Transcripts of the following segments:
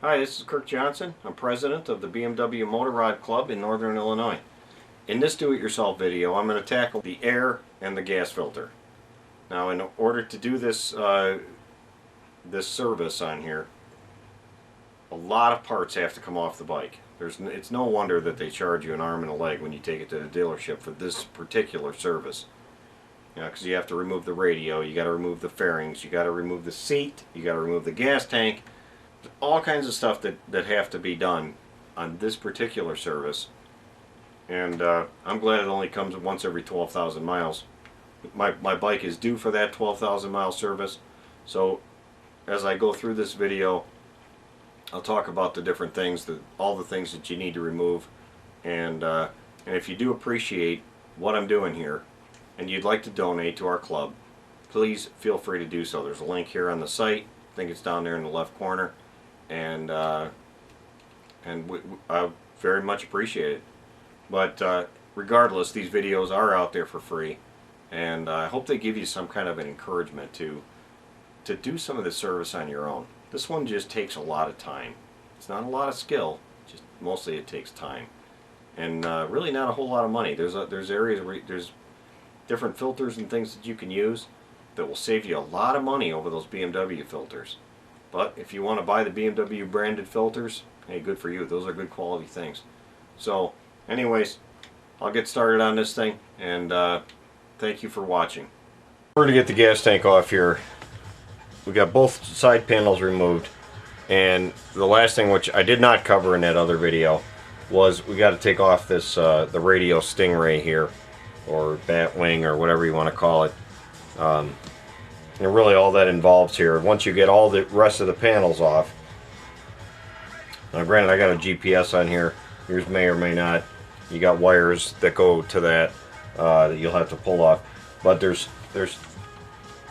Hi, this is Kirk Johnson. I'm president of the BMW Motorrad Club in Northern Illinois. In this do-it-yourself video, I'm going to tackle the air and the gas filter. Now, in order to do this this service on here, a lot of parts have to come off the bike. It's no wonder that they charge you an arm and a leg when you take it to the dealership for this particular service. Because you have to remove the radio, you got to remove the fairings, you got to remove the seat, you got to remove the gas tank. All kinds of stuff that have to be done on this particular service, and I'm glad it only comes once every 12,000 miles. My bike is due for that 12,000 mile service, so as I go through this video, I'll talk about the different things, all the things that you need to remove, and if you do appreciate what I'm doing here, and you'd like to donate to our club, please feel free to do so. There's a link here on the site. I think it's down there in the left corner. And I very much appreciate it. But regardless, these videos are out there for free, and I hope they give you some kind of an encouragement to do some of this service on your own. This one just takes a lot of time. It's not a lot of skill, just mostly it takes time, and really not a whole lot of money. There's areas where there's different filters and things that you can use that will save you a lot of money over those BMW filters. But if you want to buy the BMW branded filters, hey, good for you. Those are good quality things. So anyways, I'll get started on this thing, and thank you for watching. We're going to get the gas tank off here. We got both side panels removed, and the last thing, which I did not cover in that other video, was we got to take off this the radio stingray here, or bat wing, or whatever you want to call it. And really all that involves here, once you get all the rest of the panels off. Now granted, I got a GPS on here, yours may or may not. You got wires that go to that that you'll have to pull off. But there's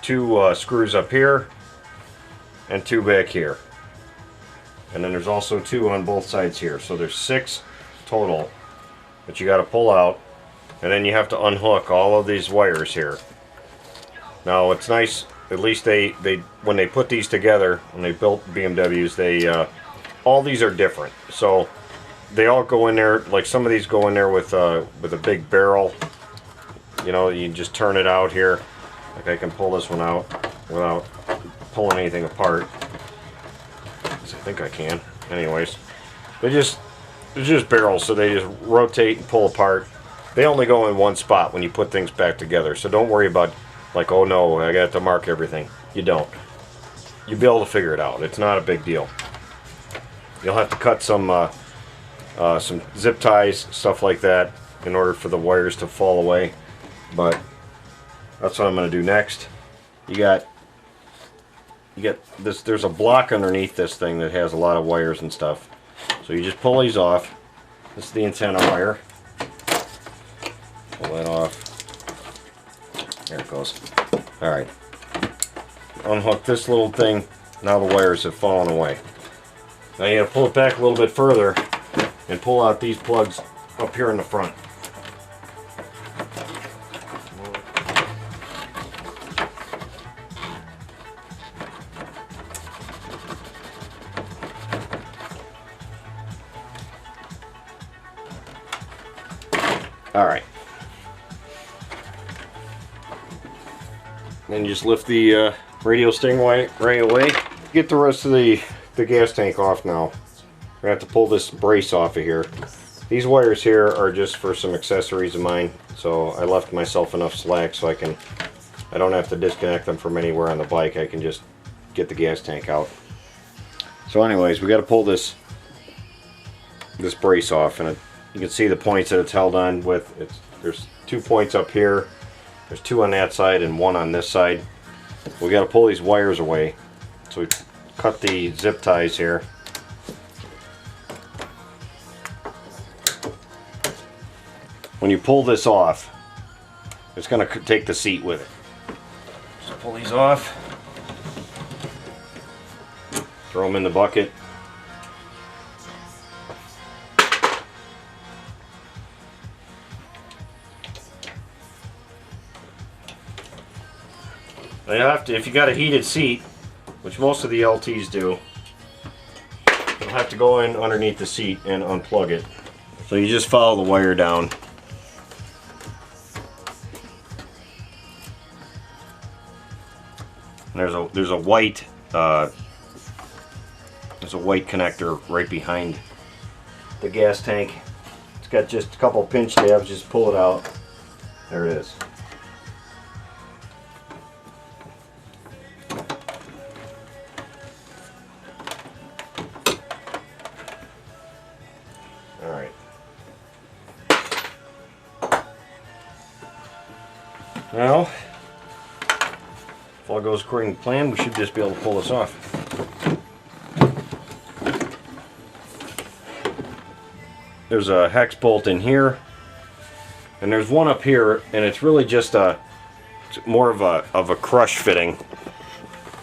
two screws up here and two back here. And then there's also two on both sides here. So there's 6 total that you got to pull out. And then you have to unhook all of these wires here. Now it's nice, at least they when they put these together, when they built BMWs, they all these are different. So they all go in there, like some of these go in there with a big barrel. You know, you just turn it out here. Like I can pull this one out without pulling anything apart. I think I can. Anyways, they're just barrels, so they just rotate and pull apart. They only go in one spot when you put things back together, so don't worry about like, oh no, I got to mark everything. You don't. You'll be able to figure it out. It's not a big deal. You'll have to cut some zip ties, stuff like that, in order for the wires to fall away. But that's what I'm going to do next. You got this. There's a block underneath this thing that has a lot of wires and stuff. So you just pull these off. This is the antenna wire. Pull that off. There it goes. Alright. Unhook this little thing. Now the wires have fallen away. Now you have to pull it back a little bit further and pull out these plugs up here in the front. Alright. Then you just lift the radio stingray right away. Get the rest of the gas tank off now. We're going to have to pull this brace off of here. These wires here are just for some accessories of mine, so I left myself enough slack so I don't have to disconnect them from anywhere on the bike. I can just get the gas tank out. So anyways, we got to pull this brace off, and you can see the points that it's held on with. There's 2 points up here. There's 2 on that side and 1 on this side. We got to pull these wires away. So we cut the zip ties here. When you pull this off, it's going to take the seat with it. So pull these off. Throw them in the bucket. Now you have to, if you got a heated seat, which most of the LTs do, you'll have to go in underneath the seat and unplug it. So you just follow the wire down. And there's a white connector right behind the gas tank. It's got just a couple pinch tabs. Just pull it out. There it is. All right. Now, if all goes according to plan, we should just be able to pull this off. There's a hex bolt in here, and there's one up here, and it's really just more of a crush fitting.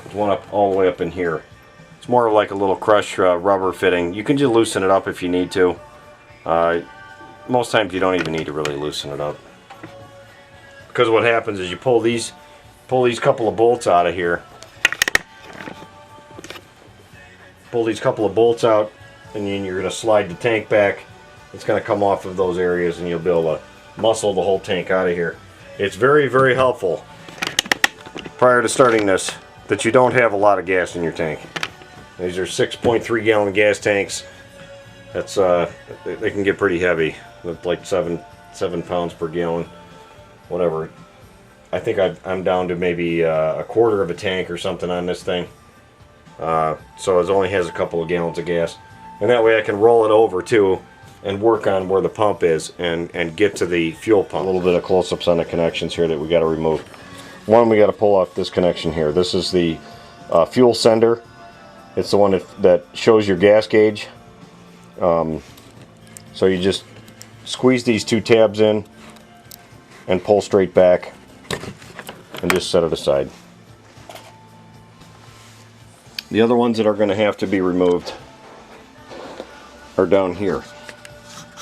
There's one up all the way up in here. It's more of like a little crush rubber fitting. You can just loosen it up if you need to. Most times you don't even need to really loosen it up, because what happens is you pull these couple of bolts out of here. Pull these couple of bolts out, and then you're going to slide the tank back. It's going to come off of those areas, and you'll be able to muscle the whole tank out of here. It's very, very helpful prior to starting this that you don't have a lot of gas in your tank. These are 6.3 gallon gas tanks. That's they can get pretty heavy, like 7 pounds per gallon, whatever. I think I'm down to maybe a quarter of a tank or something on this thing. So it only has a couple of gallons of gas, and that way I can roll it over too and work on where the pump is and get to the fuel pump. A little bit of close-ups on the connections here that we got to remove. One, we got to pull off this connection here. This is the fuel sender. It's the one that shows your gas gauge. So you just squeeze these two tabs in and pull straight back and just set it aside. The other ones that are going to have to be removed are down here.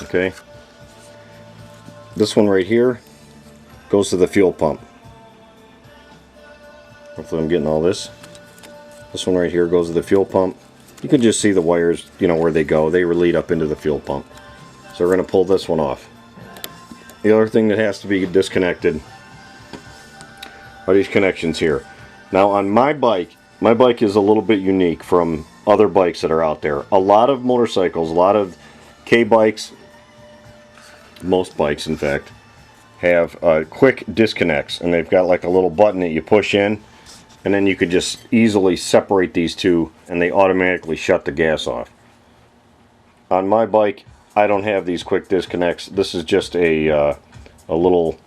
Okay, this one right here goes to the fuel pump. Hopefully I'm getting all this. This one right here goes to the fuel pump. You can just see the wires, you know, where they go. They lead up into the fuel pump. So we're going to pull this one off. The other thing that has to be disconnected are these connections here. Now on my bike is a little bit unique from other bikes that are out there. A lot of motorcycles, a lot of K bikes, most bikes in fact, have quick disconnects, and they've got like a little button that you push in, and then you could just easily separate these two and they automatically shut the gas off. On my bike, I don't have these quick disconnects. This is just a little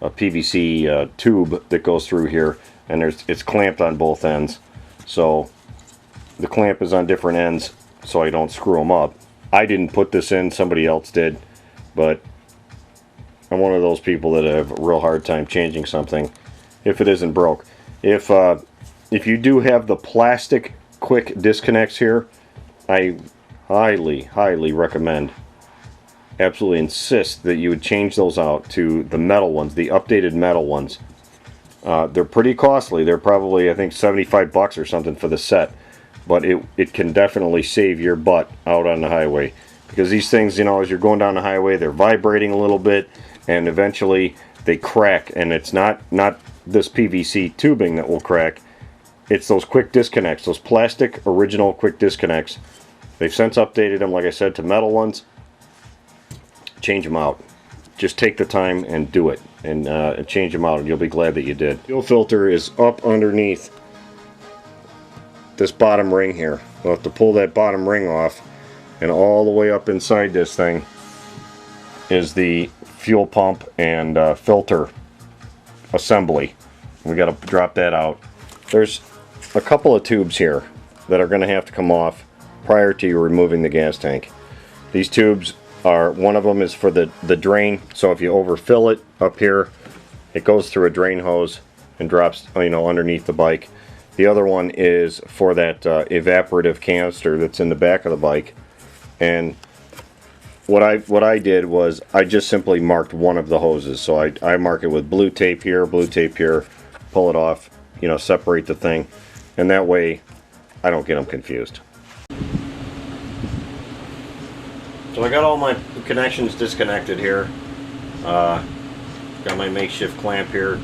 PVC tube that goes through here, and it's clamped on both ends. So the clamp is on different ends so I don't screw them up. I didn't put this in, somebody else did, but I'm one of those people that have a real hard time changing something if it isn't broke. If you do have the plastic quick disconnects here, I highly recommend, absolutely insist that you would change those out to the metal ones, the updated metal ones. They're pretty costly. They're probably, I think, 75 bucks or something for the set, but it can definitely save your butt out on the highway, because these things, you know, as you're going down the highway, they're vibrating a little bit, and eventually they crack. And it's not this PVC tubing that will crack. It's those quick disconnects, those plastic original quick disconnects. They've since updated them, like I said, to metal ones. Change them out. Just take the time and do it, and change them out, and you'll be glad that you did. Fuel filter is up underneath this bottom ring here. We'll have to pull that bottom ring off, and all the way up inside this thing is the fuel pump and filter assembly. We got to drop that out. There's a couple of tubes here that are going to have to come off prior to you removing the gas tank. These tubes are, one of them is for the drain, so if you overfill it up here, it goes through a drain hose and drops, you know, underneath the bike. The other one is for that evaporative canister that's in the back of the bike. And what I did was I just simply marked one of the hoses. So I mark it with blue tape here, pull it off, you know, separate the thing, and that way I don't get them confused. So I got all my connections disconnected here. Got my makeshift clamp here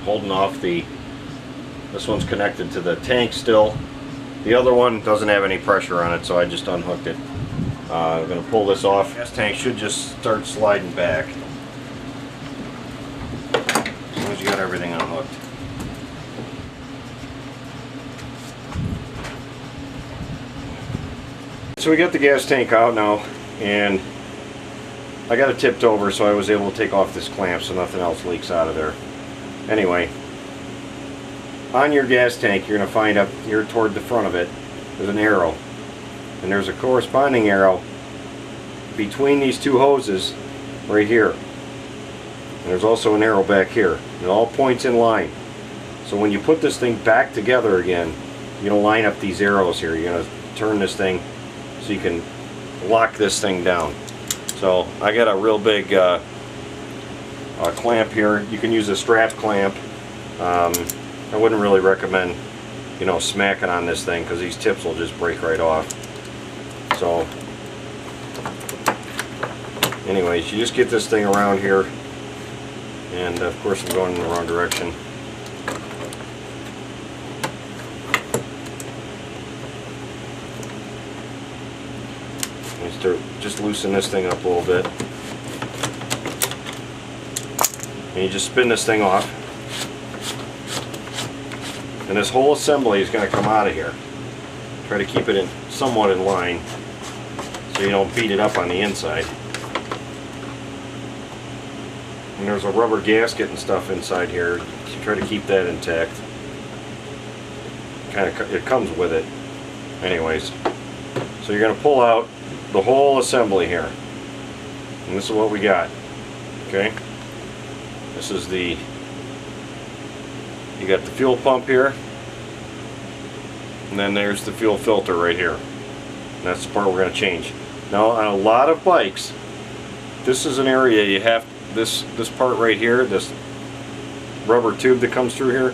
holding off this one's connected to the tank still. The other one doesn't have any pressure on it, so I just unhooked it. I'm going to pull this off. Gas tank should just start sliding back as long as you got everything unhooked. So we got the gas tank out now, and I got it tipped over so I was able to take off this clamp so nothing else leaks out of there. Anyway, on your gas tank you're going to find up here toward the front of it there's an arrow, and there's a corresponding arrow between these two hoses right here, and there's also an arrow back here. It all points in line. So when you put this thing back together again, you're going to line up these arrows here. You're going to turn this thing so you can lock this thing down. So I got a real big clamp here. You can use a strap clamp. I wouldn't really recommend, you know, smacking on this thing because these tips will just break right off. So anyways, you just get this thing around here, and of course I'm going in the wrong direction. Start just loosen this thing up a little bit, and you just spin this thing off, and this whole assembly is going to come out of here. Try to keep it somewhat in line so you don't beat it up on the inside. And there's a rubber gasket and stuff inside here, so try to keep that intact. It comes with it. Anyways, so you're going to pull out the whole assembly here, and this is what we got. Okay, this is you got the fuel pump here, and then there's the fuel filter right here, and that's the part we're going to change. Now on a lot of bikes, this is an area you have, this part right here, this rubber tube that comes through here,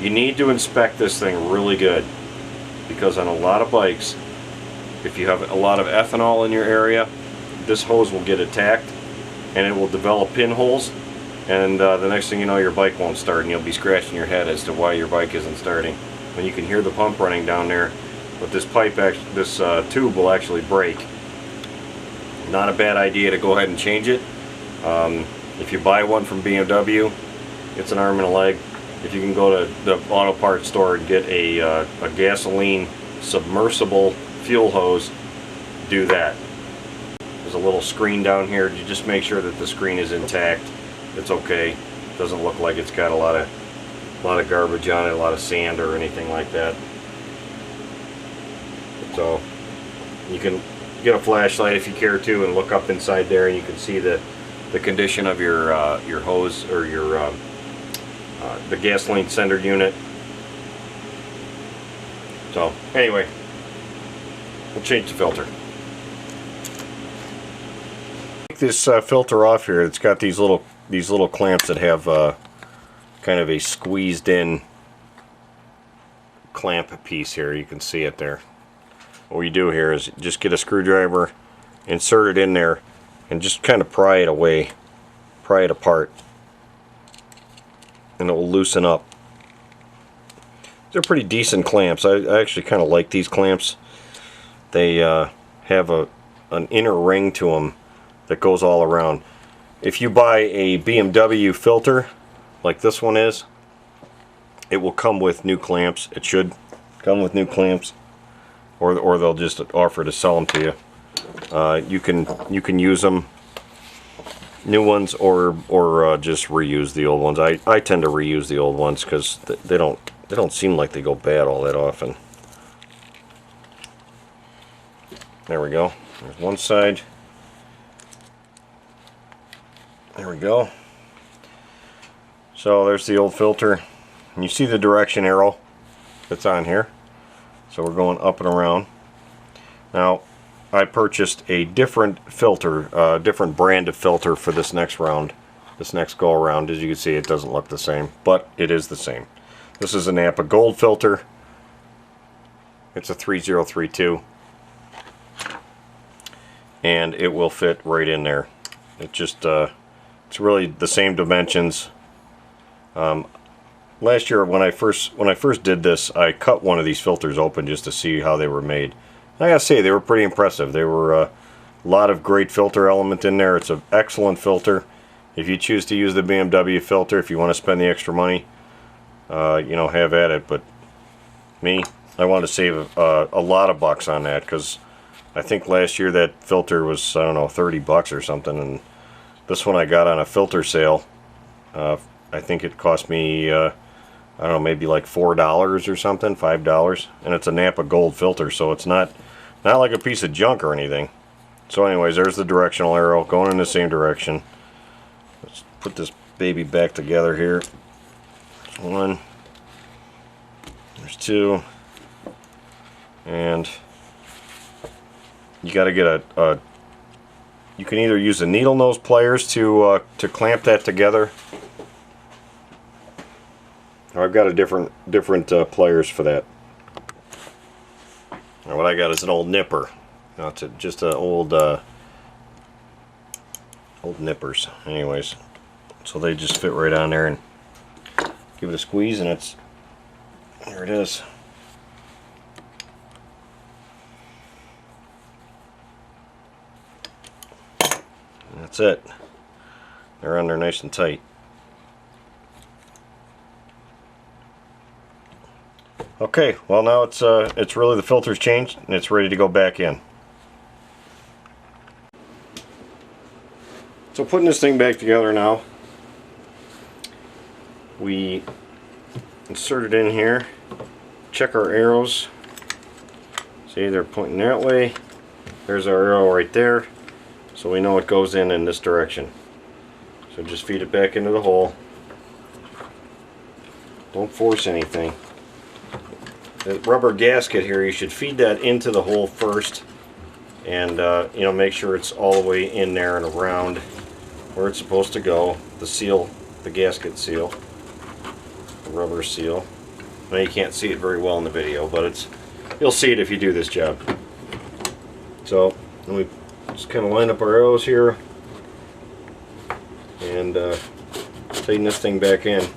you need to inspect this thing really good, because on a lot of bikes, if you have a lot of ethanol in your area, this hose will get attacked and it will develop pinholes, and the next thing you know, your bike won't start, and you'll be scratching your head as to why your bike isn't starting. When you can hear the pump running down there, but this tube will actually break. Not a bad idea to go ahead and change it. If you buy one from BMW, it's an arm and a leg. If you can go to the auto parts store and get a gasoline submersible fuel hose, do that. There's a little screen down here. You just make sure that the screen is intact. It's okay. It doesn't look like it's got a lot of garbage on it, a lot of sand or anything like that. So you can get a flashlight if you care to and look up inside there, and you can see the condition of your hose, or your the gasoline sender unit. So anyway, we'll change the filter. Take this filter off here. It's got these little clamps that have kind of a squeezed in clamp piece here. You can see it there. What you do here is just get a screwdriver, insert it in there, and just kind of pry it away, pry it apart, and it will loosen up. They're pretty decent clamps. I actually kind of like these clamps. They have an inner ring to them that goes all around. If you buy a BMW filter like this one is, it will come with new clamps. It should come with new clamps, or they'll just offer to sell them to you. You can use them, new ones, or just reuse the old ones. I tend to reuse the old ones because they don't seem like they go bad all that often. There we go. There's one side. There we go. So there's the old filter, and you see the direction arrow that's on here. So we're going up and around. Now I purchased a different filter, different brand of filter for this next round, this next go around. As you can see, it doesn't look the same, but it is the same. This is a Napa Gold filter. It's a 3032. and it will fit right in there. It just it's really the same dimensions. Last year when I first did this, I cut one of these filters open just to see how they were made. I gotta say, they were pretty impressive. They were a lot of great filter element in there. It's an excellent filter. If you choose to use the BMW filter, if you want to spend the extra money, you know, have at it. But me, I want to save a lot of bucks on that, because I think last year that filter was, I don't know, 30 bucks or something, and this one I got on a filter sale. I think it cost me, I don't know, maybe like $4 or something, $5, and it's a Napa Gold filter, so it's not like a piece of junk or anything. So anyways, there's the directional arrow going in the same direction. Let's put this baby back together here. There's one, there's two, and you got to get a you can either use the needle nose pliers to clamp that together, or I've got a different pliers for that. Now what I got is an old nipper. Now it's just an old nippers. Anyways, so they just fit right on there, and give it a squeeze, and there it is. And that's it. They're on there nice and tight. Okay, well now it's really, the filter's changed and it's ready to go back in. So putting this thing back together now, we insert it in here, check our arrows. See, they're pointing that way. There's our arrow right there, so we know it goes in this direction. So just feed it back into the hole. Don't force anything. The rubber gasket here, you should feed that into the hole first, and you know, make sure it's all the way in there and around where it's supposed to go. The seal, the gasket seal, the rubber seal. Now you can't see it very well in the video, but you'll see it if you do this job. So we just kind of line up our arrows here and tighten this thing back in.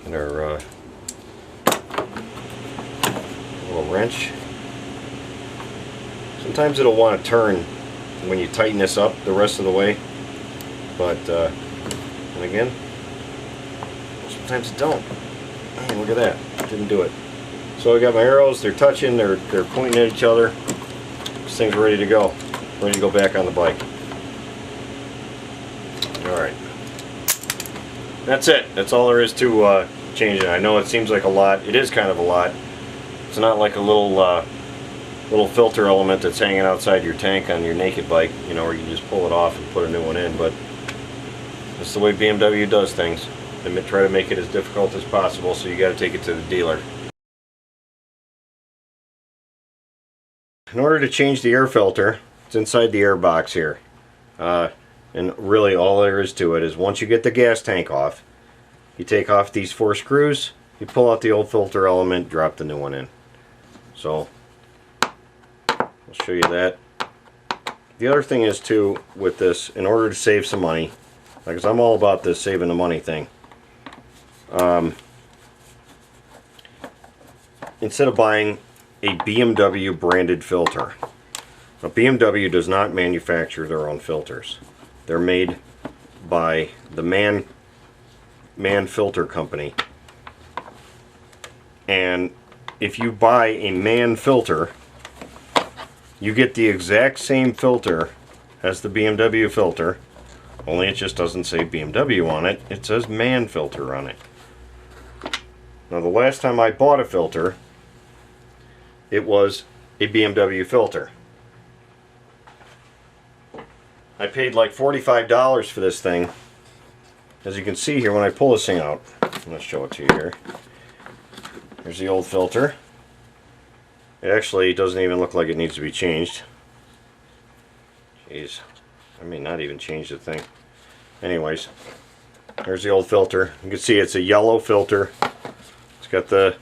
And our little wrench. Sometimes it'll want to turn when you tighten this up the rest of the way, but and again, sometimes it don't. Man, look at that, didn't do it. So I got my arrows, they're touching, they're pointing at each other. This thing's ready to go back on the bike. Alright, that's it. That's all there is to changing. I know it seems like a lot. It is kind of a lot. It's not like a little filter element that's hanging outside your tank on your naked bike, you know, where you just pull it off and put a new one in. But that's the way BMW does things. They try to make it as difficult as possible, so you got to take it to the dealer. In order to change the air filter, it's inside the air box here. And really all there is to it is, once you get the gas tank off, you take off these 4 screws, you pull out the old filter element, drop the new one in. So I'll show you that. The other thing is too, with this, in order to save some money, because I'm all about this saving the money thing, instead of buying a BMW branded filter, now BMW does not manufacture their own filters. They're made by the Man Filter Company, and if you buy a Man filter, you get the exact same filter as the BMW filter, only it just doesn't say BMW on it, it says Man filter on it. Now the last time I bought a filter, it was a BMW filter. I paid like $45 for this thing. As you can see here, when I pull this thing out, I'm going to show it to you here. Here's the old filter. It actually doesn't even look like it needs to be changed. Jeez, I may not even change the thing. Anyways, There's the old filter. You can see it's a yellow filter. It's got the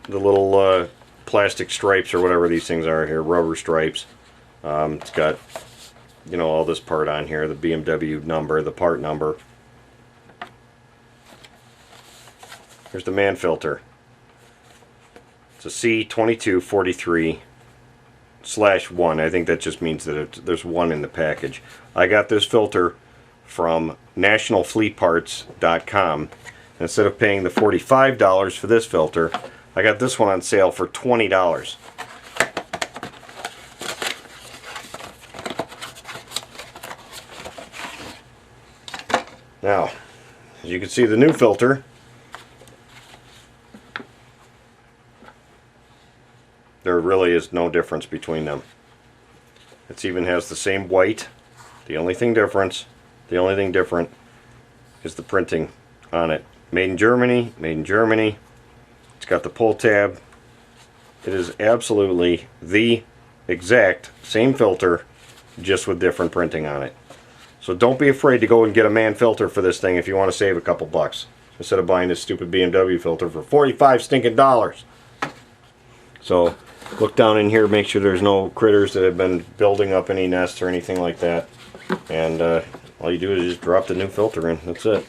little plastic stripes or whatever these things are here, rubber stripes. It's got, you know, all this part on here, the BMW number, the part number. Here's the man filter. It's a C2243/1. I think that just means that there's one in the package. I got this filter from nationalfleetparts.com. Instead of paying the $45 for this filter, I got this one on sale for $20. Now, as you can see, the new filter, there really is no difference between them. It even has the same white. The only thing different is the printing on it. Made in Germany, made in Germany. It's got the pull tab. It is absolutely the exact same filter, just with different printing on it. So don't be afraid to go and get a man filter for this thing if you want to save a couple bucks, instead of buying this stupid BMW filter for 45 stinking dollars. So look down in here, make sure there's no critters that have been building up any nests or anything like that. And all you do is just drop the new filter in. That's it.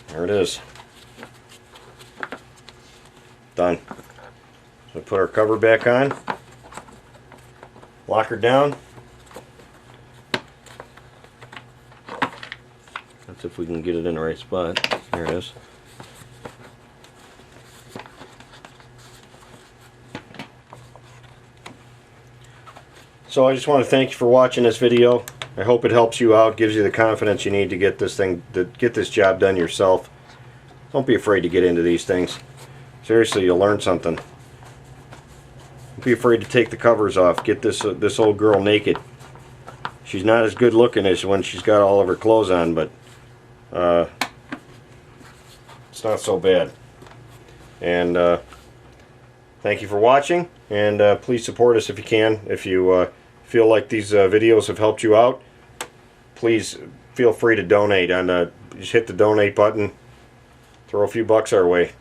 There it is. Done. So put our cover back on. Lock her down. That's if we can get it in the right spot. There it is. So I just want to thank you for watching this video. I hope it helps you out, gives you the confidence you need to get this job done yourself. Don't be afraid to get into these things. Seriously, you'll learn something. Don't be afraid to take the covers off. Get this old girl naked. She's not as good looking as when she's got all of her clothes on, but it's not so bad. And thank you for watching, and please support us if you can. If you feel like these videos have helped you out, please feel free to donate. Just hit the donate button, throw a few bucks our way.